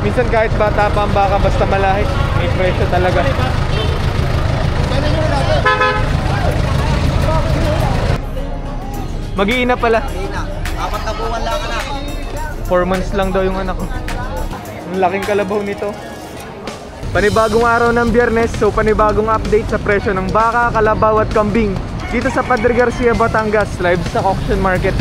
Minsan kahit bata pa ang baka basta malahi, may presyo talaga. Mag-iina pala. Ina, 4 na buwan lang anak. 4 months lang daw yung anak ko. Ang laking kalabaw nito. Panibagong araw ng Biyernes, so panibagong update sa presyo ng baka, kalabaw at kambing dito sa Padre Garcia, Batangas, livestock auction market.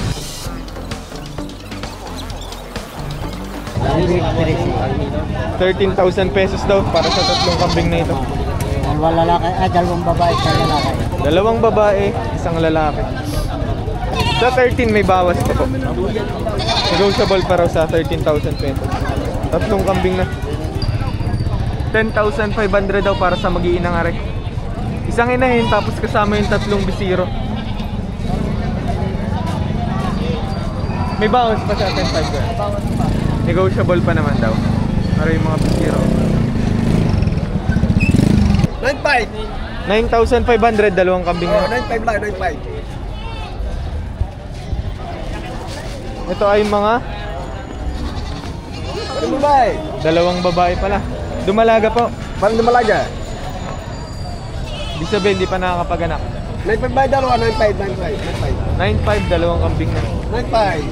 13,000 pesos daw para sa tatlong kambing na ito. Dalawang lalaki, dalawang babae, isang lalaki. Dalawang babae, isang lalaki. Sa 13 may bawas pa po. Negotiable pa raw sa 13,000 pesos. Tatlong kambing na. 10,500 daw para sa mag-iinang are. Isang inahin tapos kasama yung tatlong bisiro. May bawas pa sa 10,500. Negotiable pa naman daw. Para yung mga bisiro. 9,500 dalawang kambing na. 9.5 lang, 9.5. Ito ay mga Babae. dalawang babae pala. Dumalaga po. Paano dumalaga? Ibig sabihin, hindi pa nakakapaganap. 9.5 ba dalawa? 9.5, 9,500 dalawang kambing na. 9.5.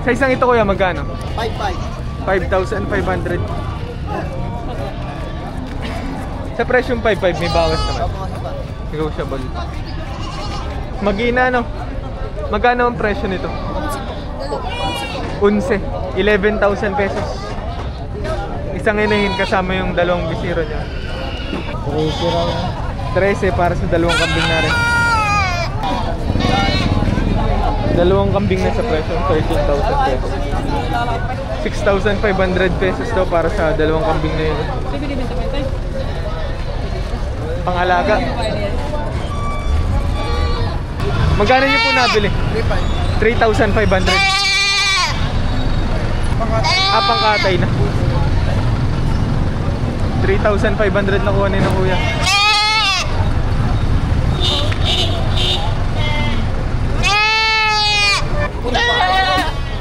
Sa isang ito kuya, magkano? 5.5. 5,500. Sa presyong 5,500 may bawas naman. Negotiable. Mag-ina no? Magkano ang presyo nito? 11. 11,000 pesos. Isang inahin kasama yung dalawang bisiro niya. 13 para sa dalawang kambing na rin. Dalawang kambing na sa presyo 13,000 pesos. 6,500 pesos daw para sa dalawang kambing na yun. Pangalaga. Magkano niyo po nabili? 3,500. Pangkatay na. 3,500 na kuha ni ng kuya.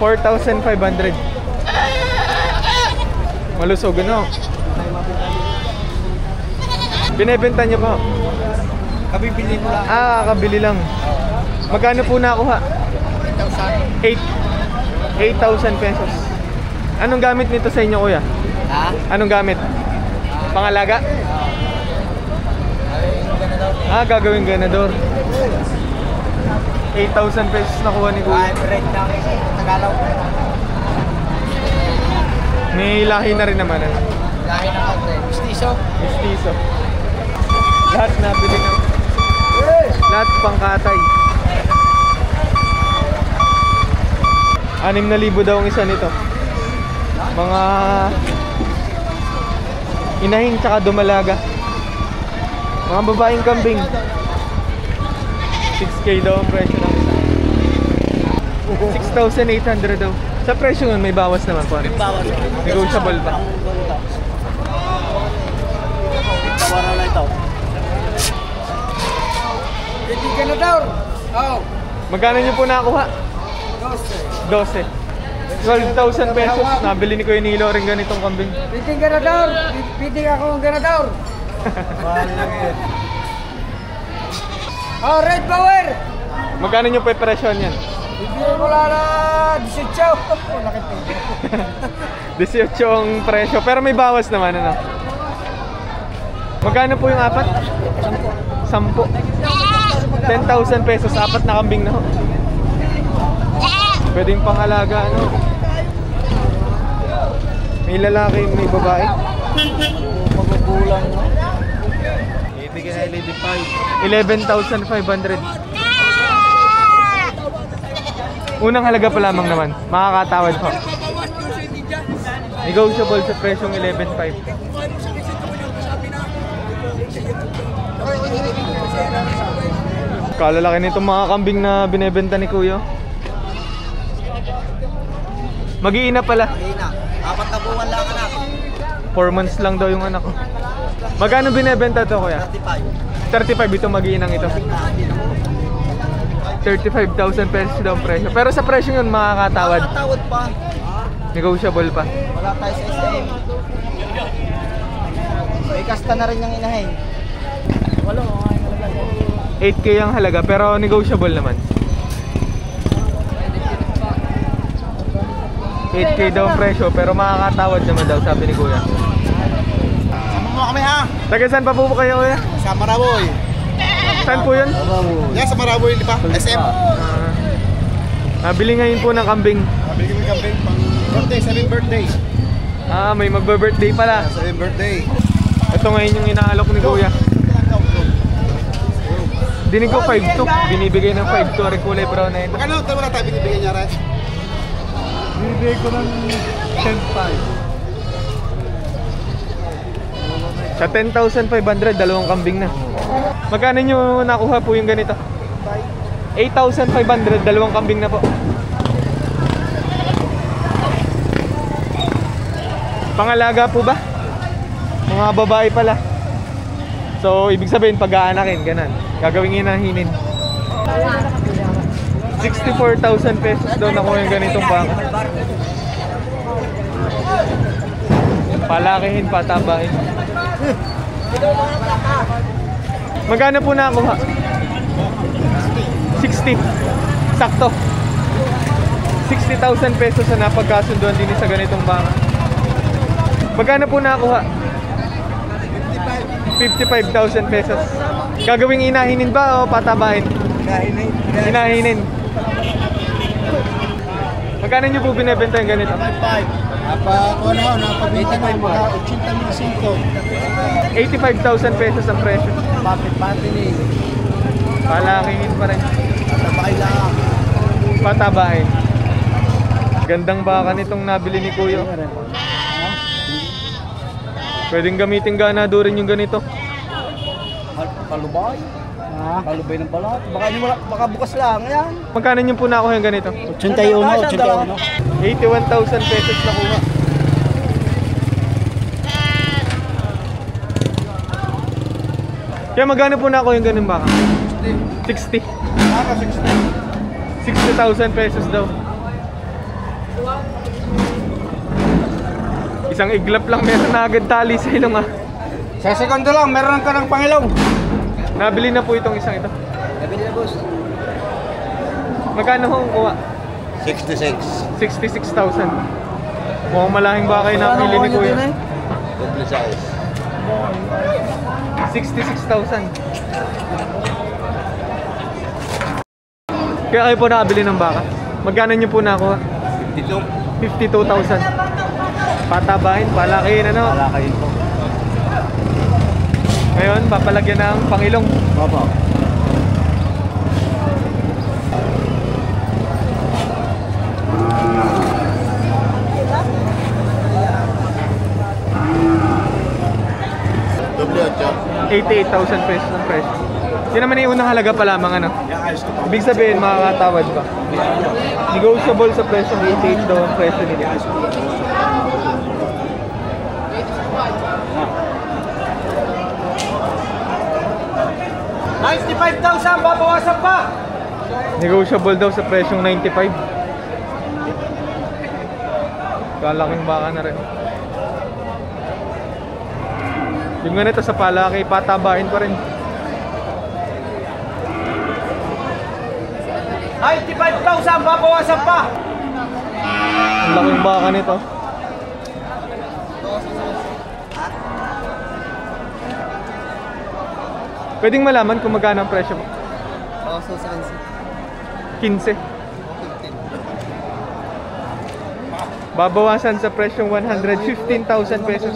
$4,500. Malusog ano? Binebenta niyo po? Kabibili ko lang. Kabili lang. Magkano po nakuha? 8,000 pesos. Anong gamit nito sa inyo kuya? Ha? Anong gamit? Pangalaga? Gagawin ganador. 8,000 pesos nakuha ni kuya. Break lang. Tagalog. May lahi na rin naman ano? Lahi na konti. Mistiso. Mistiso. Lahat nabili na. Lahat pangkatay. 6,000 daw ang isa nito. Mga inahin tsaka dumalaga. Mga babaeng kambing. 6K daw ang presyo ng isa. 6,800 daw. Sa presyo nun may bawas naman po. Bawas. Negotiable pa. Tawaran na ito. Hindi ka na daw. Oh. Magkano nyo po nakuha? 12. 12,000 pesos. Nabili ni Kuya Nilo rin ganitong kambing. Piting ganador! Piting ako ang ganador! Mahal lang yan. Oh, Red Power! Magkano nyo po yung presyon yan? Bibigyan ko lang na 18. Laki ito. 18 ang presyo. Pero may bawas naman ano? Magkano po yung apat? 10. 10,000 pesos. Apat na kambing na ho. Pwedeng pangalaga ano? May lalaki, may babae. Magugulang mo. Ibigay na 11,500. Unang halaga pa lamang naman. Makakatawad po. Negotiable sa presyong 11,500. Kalalaki nitong mga kambing na binebenta ni Kuya. Mag-iina pala. Ina, 4 na buwan lang anak. 4 months lang daw yung anak ko. Magkano binebenta to Kuya? 35. 35 ito mag-iinang ito. 35,000 pesos daw ang presyo. Pero sa presyo yun makakatawad. Makakatawad pa. Negotiable pa. Wala tayo sa SM. May kasta na rin yung inahin. Wala, okay na 8K ang halaga pero negotiable naman. 8K daw ang presyo pero makakatawad naman daw sabi ni Kuya. Sama mo kami ha? Taga saan pa po kayo Kuya? Sa Maraboy. Saan po yun? Yan sa Maraboy, di ba? SM. Nabili ngayon po ng kambing. Nabili kami kambing pang birthday, 7 birthday. May magbe-birthday pala. 7 birthday. Ito ngayon yung inaalok ni Kuya. Dinig ko 5'2". Binibigay ng 5'2". Rin kulay brown na yun. Magkano ito wala tayo binibigyan niya rin? Binibigay ko ng 10,500. Sa 10,500, dalawang kambing na. Magkano nyo nakuha po yung ganito? 8,500, dalawang kambing na po. Pangalaga po ba? Mga babae pala. So, ibig sabihin pag-aanakin, ganun. Gagawin inahinin. 64,000 pesos daw nakuha yung ganitong baka. Palakihin, patabain. Magkano po nakuha? 60. Sakto. 60,000 pesos na napagkasunduan din sa ganitong baka. Magkano po nakuha? 55,000 pesos. Gagawing inahinin ba o patabain? Inahinin. Magkano nyo po binibenta yung ganito? 85,000 pesos ang presyo. Palakihin pa rin. Patabain. Gandang baka nitong nabili ni Kuya. Pwedeng gamitin ganado rin yung ganito. Palubay? Palubay ng balat? Baka bukas lang, yan. Magkano nyo po nakuha yung ganito? 81. 81,000 pesos nakuha. Kaya magkano po nakuha yung ganun baka? 60. 60,000 pesos daw. Isang iglap lang meron na agad tali sa ilong ah. Sa segundo lang, meron ka ng pangilong. Nabili na po itong isang ito. Nabili na boss. Magkano ho kuha? 66. 66,000. Mukhang malahing bakay na pili ni Kuya. Double size. 66,000. Kaya kayo po nakabili ng baka. Magkano nyo po nakuha? 52,000. Patabahin, palakihin ano? Palakayin po. Ngayon, papalagyan ng pangilong. Opo. Double 88,000 pesos ang presyo. Yun naman yung unang halaga pa lamang ano. Ibig sabihin makakatawad pa. Negotiable sa presyo ng 88 daw ang presyo nila. $95,000, babawasan pa! Negotiable daw sa presyong 95. Kalaking baka na rin. Yung ganito sa palaki, patabain pa rin. 95,000, babawasan pa! Ang laking baka nito. Pwedeng malaman kung magkano ang presyo mo? So sa 15. Babawasan sa presyong 115,000 pesos.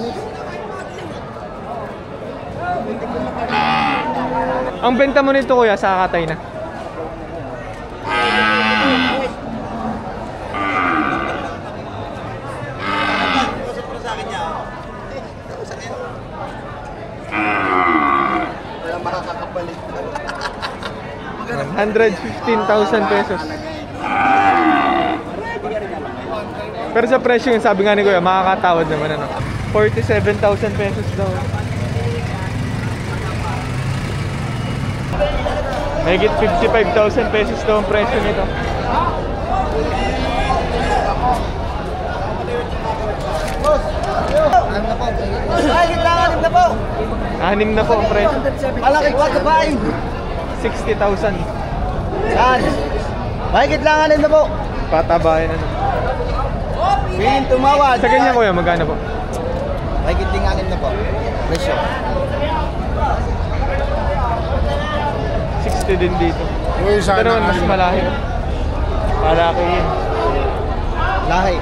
Ang benta mo nito kuya sa kakatay na? Wala makakakapalit. 115,000 pesos. Pero sa presyo yung sabi nga ni Kuya, makakatawad naman ano. 47,000 pesos daw. Mahigit 55,000 pesos daw ang presyo nito. Anim na po ang presyo. Malaki, wag kabain. 60,000. Saan? Mahigit lang alin na po. Patabayan ano. Willing tumawad. Sa ganyan kuya, magkano po? Mahigit lang alin na po. Presyo. 60 din dito. Uy, Ito naman, mas malaki. Malaki yun. Lahi.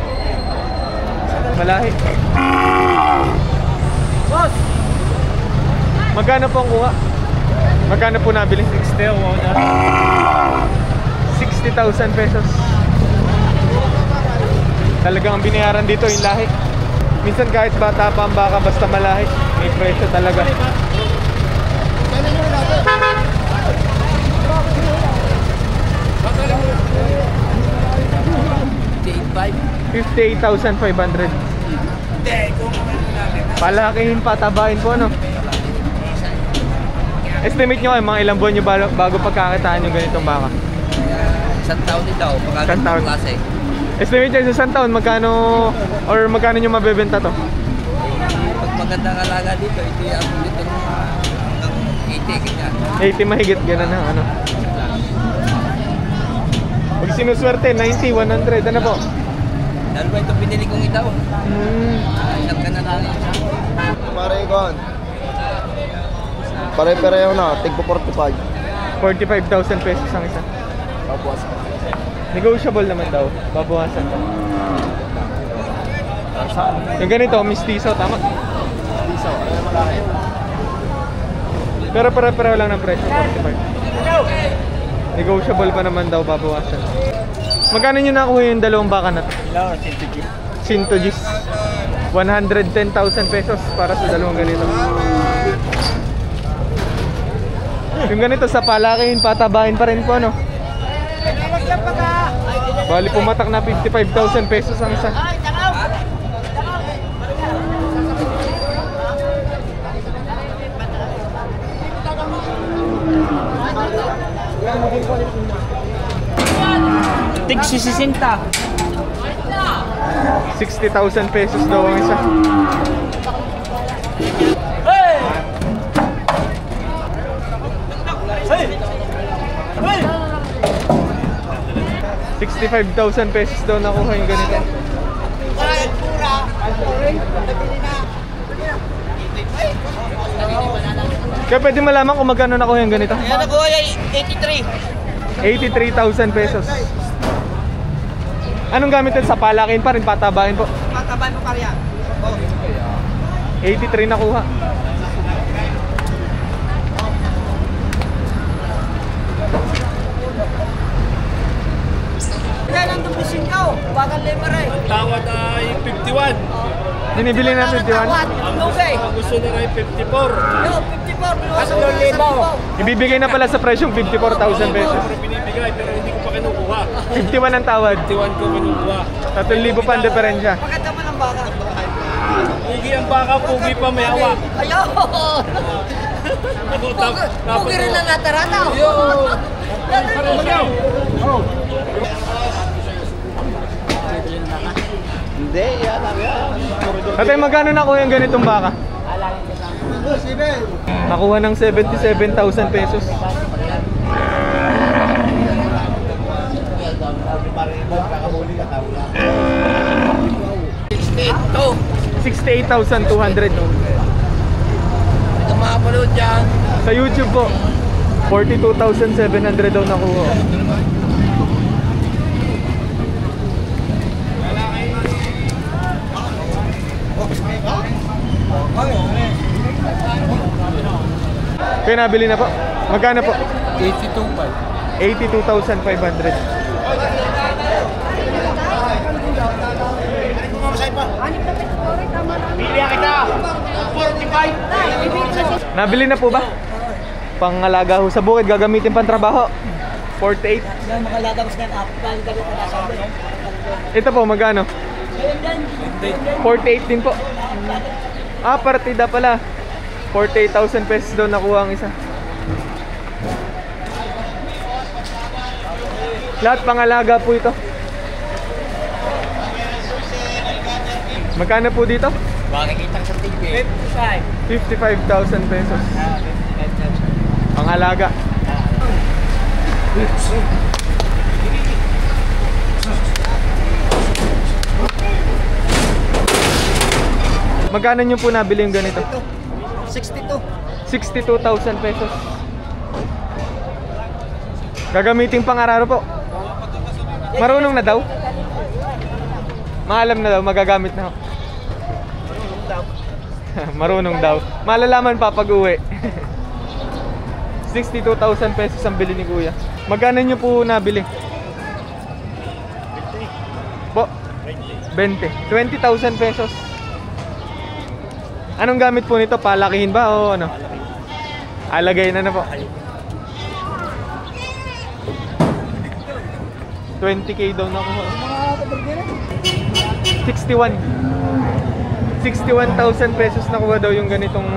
Malaki. Boss! Magkano po ang kuha? Magkano po nabili? 60,000 pesos. Talagang ang binayaran dito yung lahi. Minsan kahit bata pa ang baka basta malahi, may presyo talaga. 58,500. Palakihin, patabain po, no? Estimate nyo kayo, mga ilang buwan nyo bago pagkakitaan yung ganitong baka? Isang taon din daw, Isang pagkagandang taon. klase. Estimate nyo sa isang taon, magkano, or magkano nyo mabebenta to? Pag magandang alaga dito, ito yung dito ng 80 ganyan. 80 mahigit, ganun na, ano? Pag sinuswerte, 90, 100, ano po? Lalo ba itong binili kong itaw? Ilang ka na lang. Pare ko. Pare-pareho na, tigpo 45. 45,000 pesos ang isa. Papuas. Negotiable naman daw, babawasan daw. Yung ganito, mistiso, tama? Piso, ano malaki? Pero pare-pareho lang ng presyo, 45. Negotiable pa naman daw, babawasan. Magkano nyo nakuha yung dalawang baka na to? Ilang, 100 100 Gs. 110,000 pesos para sa dalawang ganito. Yung ganito sa palakihin, patabahin pa rin po, no? Bali pumatak na 55,000 pesos ang isa. Tig 60. 60,000 pesos daw ang isa. Hey! Hey! Hey! 65,000 pesos daw nakuha yung ganito. Kaya pwede malaman kung magkano nakuha yung ganito. Yan ako ay 83. 83,000 pesos. Anong gamit din sa palakin pa rin, patabain po? Patabay mo karya. 83 nakuha. Yan ang tubisin ko. Wagan lever eh. Tawad ay 51. Binibili na 51. Okay. Ang gusto nila ay 54. Yo, 54. Kaso doon libo. Ibibigay na pala sa presyong 54,000 pesos. Pero binibigay pero hindi ko pa kinukuha. 51 ang tawad. 51 ko kinukuha. 3,000 pa ang diferensya. Maganda mo ng baka. Pugi ang baka, pugi pa may hawak. Ayun. Pugi rin na natara na. Yo. Hindi, yan lang yan. Tatay, magkano nakuha yung ganitong baka? Nakuha ng 77,000 pesos. Ito. 68,200. Ito makapanood dyan. Sa YouTube po, 42,700 daw nakuha. Kaya nabili na po. Magkano po? 82,500. Nabili na po ba? Pangalaga ho sa bukid, gagamitin pang trabaho. 48. Ito po, magkano? 48 din po. Ah, partida pala. 48,000 pesos daw nakuha ang isa. Lahat pangalaga po ito. Magkano po dito? Makikita ka sa TV. 55,000 pesos. Pangalaga. Magkano nyo po nabili yung ganito? 62. 62,000 pesos. Gagamitin pang-araro po. Marunong na daw? Maalam na daw, magagamit na ako. Marunong daw. Malalaman pa pag uwi. 62,000 pesos ang bili ni Kuya. Magkano nyo po nabili? Po? 20. 20,000 pesos. Anong gamit po nito? Palakihin ba o ano? Alagay na po. 20k daw na ako. 61. 61,000 pesos nakuha daw yung ganitong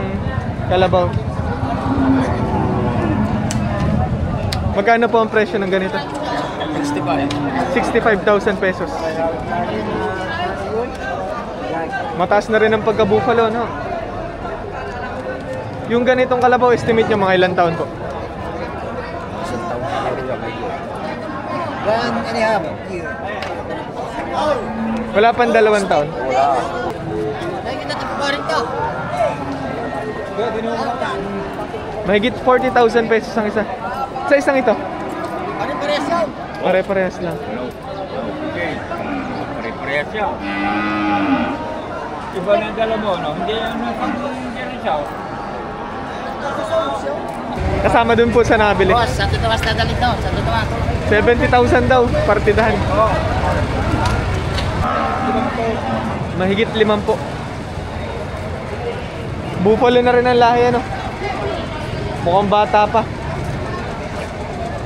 kalabaw. Magkano po ang presyo ng ganito? 65,000 pesos. Mataas na rin ang pagka-buffalo, no? Yung ganitong kalabaw, estimate nyo mga ilang taon po? 1.5 year. Wala pang 2 taon. Mahigit 40,000 pesos ang isa. Sa isang ito? Pare-parehas yan. Pare-parehas lang. Pare-parehas yan. Iba na yung dala mo, no? Hindi rin siya. Kasama dun po sa nabili. Boss, sa tutuwas na dalit daw. Sa tutuwas. 70,000 daw, partidahan. Mahigit 5 po. Buffalo na rin ang lahi, ano? Mukhang bata pa.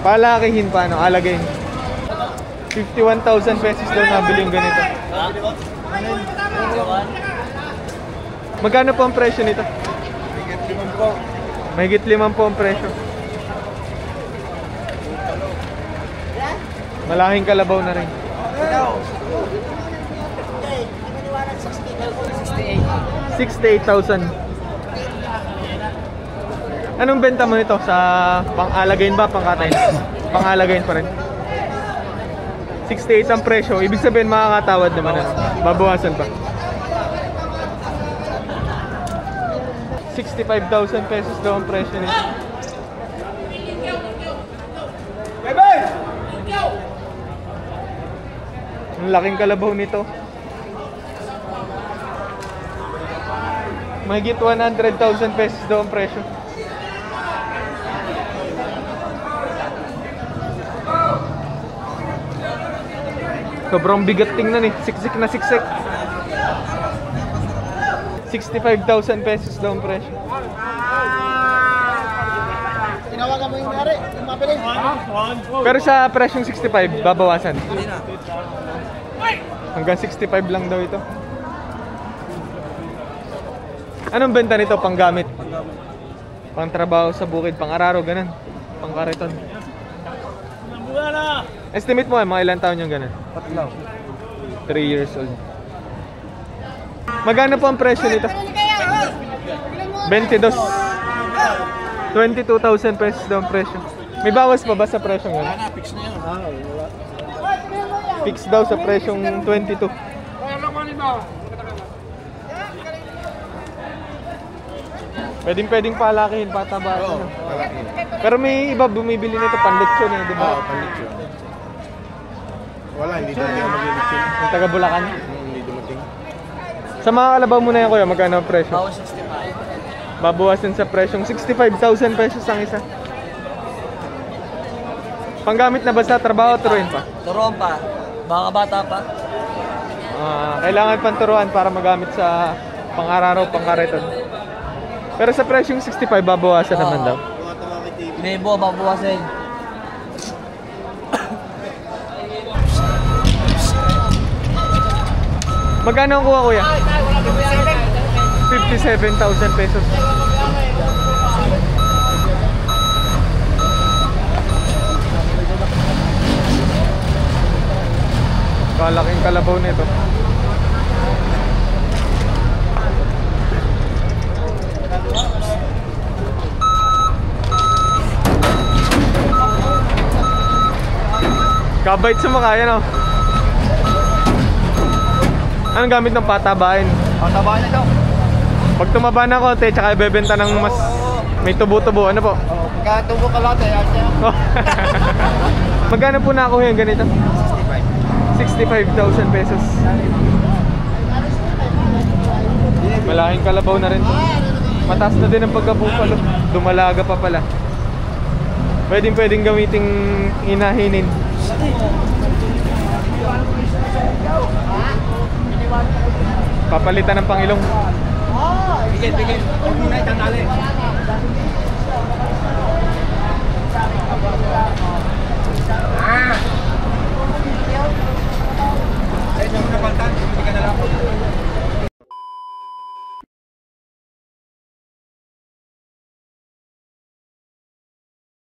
Palakihin pa, ano? Alagayin. 51,000 pesos daw nabili yung ganito. Magkano po ang presyo nito? Mahigit 5 po ang presyo. Malaking kalabaw na rin. 68,000. Anong benta mo nito? Sa pang-alagayin ba? Pang-katayin? Pang-alagayin pa rin. 68 ang presyo. Ibig sabihin makakatawad naman. Ano? Babawasan pa. 65,000 pesos daw ang presyo nito. Ang laking kalabaw nito. Mahigit 100,000 pesos daw ang presyo. Sobrang bigat tingnan eh. Siksik na siksik. 65,000 pesos daw ang presyo. Tinawagan mo yung mayari. Yung mabili. Pero sa presyong 65, babawasan. Hanggang 65 lang daw ito. Anong benta nito? Panggamit? Pang trabaho sa bukid, pang araro, ganun. Pang kariton. Estimate mo mga ilang taon yung ganun? 3 years old. Magkano po ang presyo nito? 22. 22,000 pesos daw ang presyo. May bawas pa ba sa presyong yun? Fix na yun. Fix daw sa presyong 22. Pwedeng palakihin, pataba. Pero may iba bumibili nito panlechon eh, di ba? Oo, panlechon. Wala, hindi dumating ang maglilitsyon. Yung taga Bulacan. Hindi dumating. Sa mga kalabaw mo na yan kuya, magkano ang presyo? Bawas 65. Babawasan sa presyong 65,000 pesos ang isa. Panggamit na ba sa trabaho, turuin pa? Turuan pa. Baka bata pa. Kailangan panturuan para magamit sa pang-araro, pang-kariton. Pero sa presyong 65, babawasan naman daw. May buwa babawasin. Magkano ang kuha kuya? 57,000 pesos. Kalaking kalabaw nito. Kabait sa mukha, yan oh. Anong gamit ng patabain? Patabahan na daw. Pag tumaba na konti, tsaka ibebenta ng mas may tubo-tubo, ano po? Oo, pagkatubo ka lahat eh. Asya. Magkano po na ako yung ganito? 65,000 pesos. Malaking kalabaw na rin to. Mataas na din ang pagkapupalo. Dumalaga pa pala. Pwedeng gamiting inahinin. Papalitan ng pangilong. Bigyan. Huwag muna itangali. Sa inyo na paltan, hindi ka na lang.